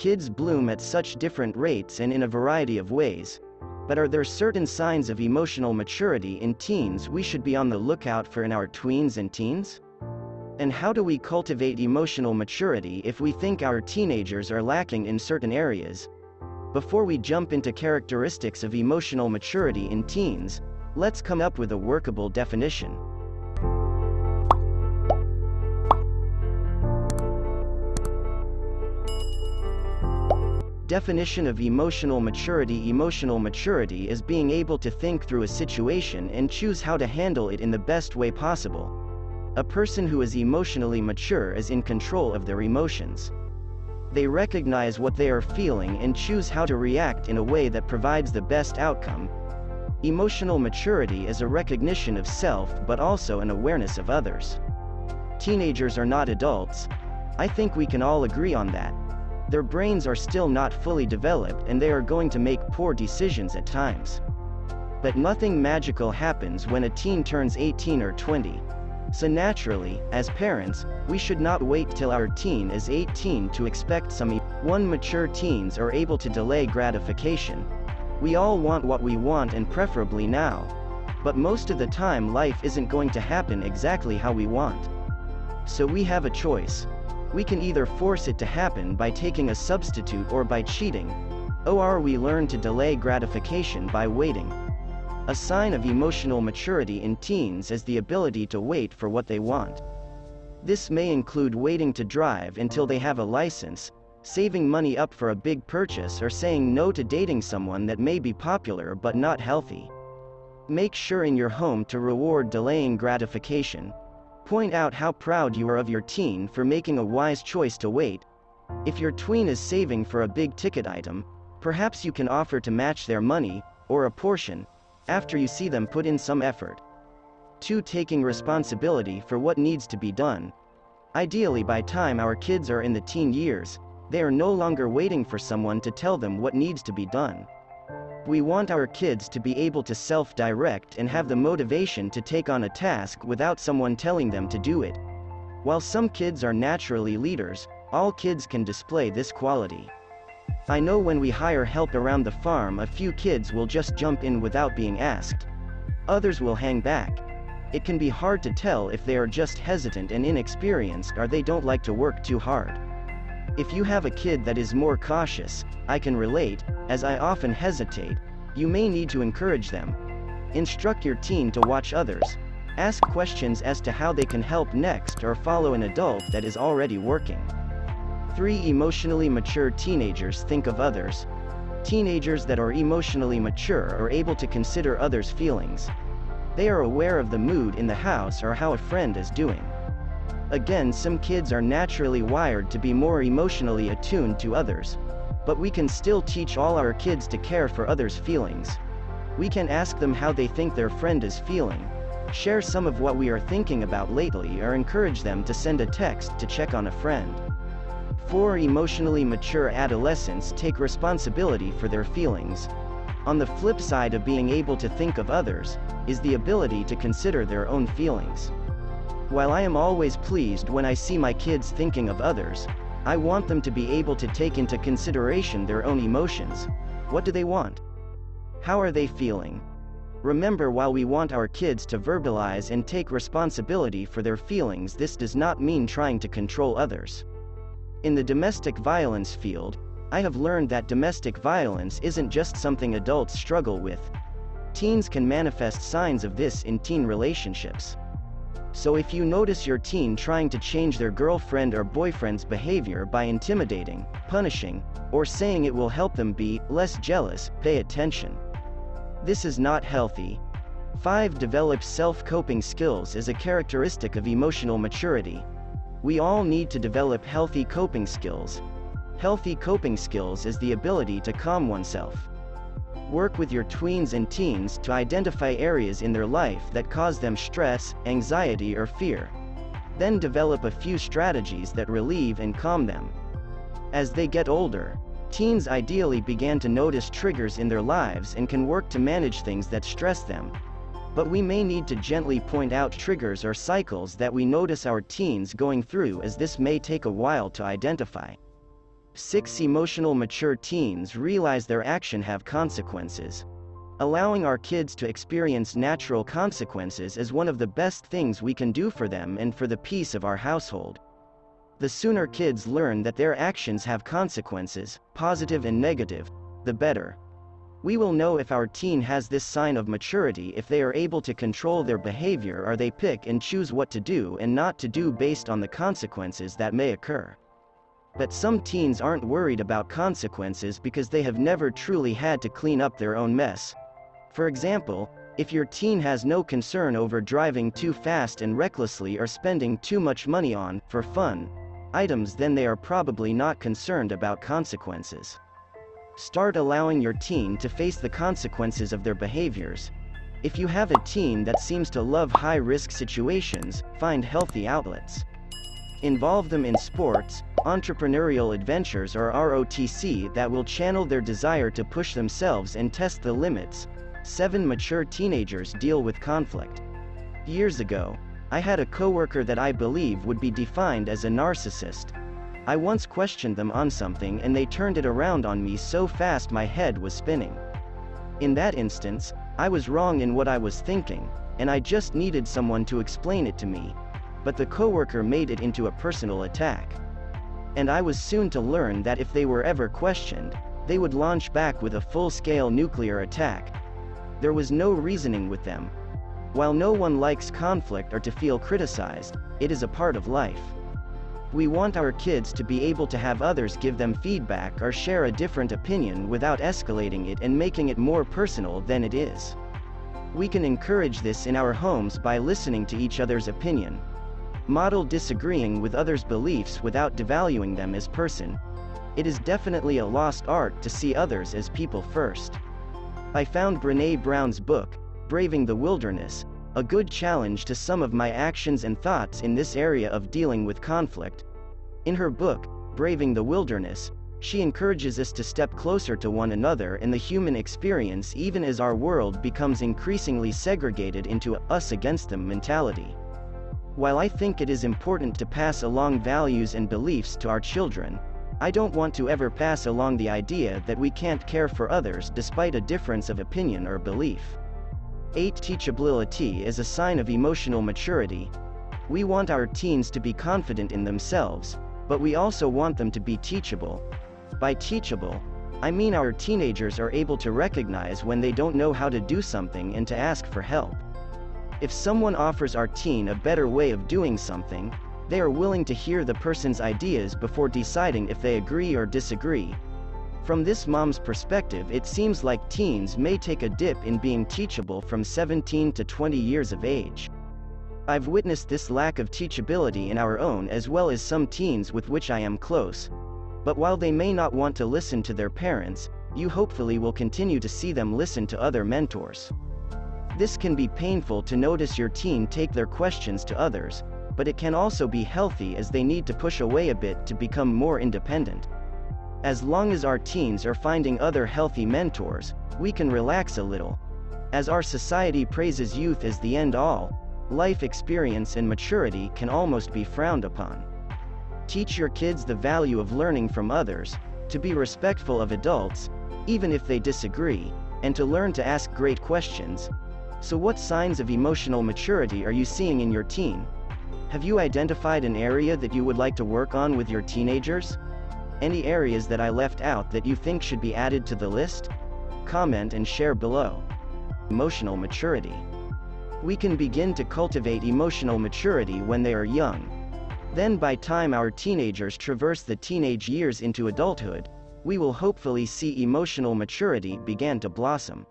Kids bloom at such different rates and in a variety of ways. But are there certain signs of emotional maturity in teens we should be on the lookout for in our tweens and teens? And how do we cultivate emotional maturity if we think our teenagers are lacking in certain areas? Before we jump into characteristics of emotional maturity in teens, let's come up with a workable definition. Definition of emotional maturity. Emotional maturity is being able to think through a situation and choose how to handle it in the best way possible. A person who is emotionally mature is in control of their emotions. They recognize what they are feeling and choose how to react in a way that provides the best outcome. Emotional maturity is a recognition of self but also an awareness of others. Teenagers are not adults. I think we can all agree on that. Their brains are still not fully developed and they are going to make poor decisions at times. But nothing magical happens when a teen turns 18 or 20. So naturally, as parents, we should not wait till our teen is 18 to expect some. Mature teens are able to delay gratification. We all want what we want and preferably now. But most of the time life isn't going to happen exactly how we want. So we have a choice. We can either force it to happen by taking a substitute or by cheating, or we learn to delay gratification by waiting. A sign of emotional maturity in teens is the ability to wait for what they want. This may include waiting to drive until they have a license, saving money up for a big purchase, or saying no to dating someone that may be popular but not healthy. Make sure in your home to reward delaying gratification. Point out how proud you are of your teen for making a wise choice to wait. If your tween is saving for a big ticket item, perhaps you can offer to match their money, or a portion, after you see them put in some effort. 2. Taking responsibility for what needs to be done. Ideally, by time our kids are in the teen years, they are no longer waiting for someone to tell them what needs to be done. We want our kids to be able to self-direct and have the motivation to take on a task without someone telling them to do it. While some kids are naturally leaders, all kids can display this quality. I know when we hire help around the farm, a few kids will just jump in without being asked. Others will hang back. It can be hard to tell if they are just hesitant and inexperienced or they don't like to work too hard. If you have a kid that is more cautious, I can relate, as I often hesitate. You may need to encourage them. Instruct your teen to watch others. Ask questions as to how they can help next or follow an adult that is already working. 3. Emotionally mature teenagers think of others. Teenagers that are emotionally mature are able to consider others' feelings. They are aware of the mood in the house or how a friend is doing. Again, some kids are naturally wired to be more emotionally attuned to others. But we can still teach all our kids to care for others' feelings. We can ask them how they think their friend is feeling, share some of what we are thinking about lately, or encourage them to send a text to check on a friend. 4. Emotionally mature adolescents take responsibility for their feelings. On the flip side of being able to think of others, is the ability to consider their own feelings. While I am always pleased when I see my kids thinking of others, I want them to be able to take into consideration their own emotions. What do they want? How are they feeling? Remember, while we want our kids to verbalize and take responsibility for their feelings, this does not mean trying to control others. In the domestic violence field, I have learned that domestic violence isn't just something adults struggle with. Teens can manifest signs of this in teen relationships. So if you notice your teen trying to change their girlfriend or boyfriend's behavior by intimidating, punishing, or saying it will help them be less jealous, pay attention. This is not healthy. 5. Develop self-coping skills as a characteristic of emotional maturity. We all need to develop healthy coping skills. Healthy coping skills is the ability to calm oneself. Work with your tweens and teens to identify areas in their life that cause them stress, anxiety, or fear. Then develop a few strategies that relieve and calm them. As they get older, teens ideally begin to notice triggers in their lives and can work to manage things that stress them. But we may need to gently point out triggers or cycles that we notice our teens going through, as this may take a while to identify. 6. Emotional mature teens realize their actions have consequences. Allowing our kids to experience natural consequences is one of the best things we can do for them and for the peace of our household. The sooner kids learn that their actions have consequences, positive and negative, the better. We will know if our teen has this sign of maturity if they are able to control their behavior or they pick and choose what to do and not to do based on the consequences that may occur. But some teens aren't worried about consequences because they have never truly had to clean up their own mess. For example, if your teen has no concern over driving too fast and recklessly or spending too much money on, for fun, items, then they are probably not concerned about consequences. Start allowing your teen to face the consequences of their behaviors. If you have a teen that seems to love high-risk situations, find healthy outlets. Involve them in sports, entrepreneurial adventures or ROTC that will channel their desire to push themselves and test the limits. 7. Mature teenagers deal with conflict. Years ago, I had a coworker that I believe would be defined as a narcissist. I once questioned them on something and they turned it around on me so fast my head was spinning. In that instance, I was wrong in what I was thinking, and I just needed someone to explain it to me. But the coworker made it into a personal attack. And I was soon to learn that if they were ever questioned, they would launch back with a full-scale nuclear attack. There was no reasoning with them. While no one likes conflict or to feel criticized, it is a part of life. We want our kids to be able to have others give them feedback or share a different opinion without escalating it and making it more personal than it is. We can encourage this in our homes by listening to each other's opinion. Model disagreeing with others' beliefs without devaluing them as person. It is definitely a lost art to see others as people first. I found Brené Brown's book, Braving the Wilderness, a good challenge to some of my actions and thoughts in this area of dealing with conflict. In her book, Braving the Wilderness, she encourages us to step closer to one another in the human experience even as our world becomes increasingly segregated into a us against them mentality. While I think it is important to pass along values and beliefs to our children, I don't want to ever pass along the idea that we can't care for others despite a difference of opinion or belief. 8. Teachability is a sign of emotional maturity. We want our teens to be confident in themselves, but we also want them to be teachable. By teachable, I mean our teenagers are able to recognize when they don't know how to do something and to ask for help. If someone offers our teen a better way of doing something, they are willing to hear the person's ideas before deciding if they agree or disagree. From this mom's perspective, it seems like teens may take a dip in being teachable from 17 to 20 years of age. I've witnessed this lack of teachability in our own as well as some teens with which I am close. But while they may not want to listen to their parents, you hopefully will continue to see them listen to other mentors. This can be painful to notice your teen take their questions to others, but it can also be healthy as they need to push away a bit to become more independent. As long as our teens are finding other healthy mentors, we can relax a little. As our society praises youth as the end-all, life experience and maturity can almost be frowned upon. Teach your kids the value of learning from others, to be respectful of adults, even if they disagree, and to learn to ask great questions. So what signs of emotional maturity are you seeing in your teen? Have you identified an area that you would like to work on with your teenagers? Any areas that I left out that you think should be added to the list? Comment and share below. Emotional maturity. We can begin to cultivate emotional maturity when they are young. Then by time our teenagers traverse the teenage years into adulthood, we will hopefully see emotional maturity begin to blossom.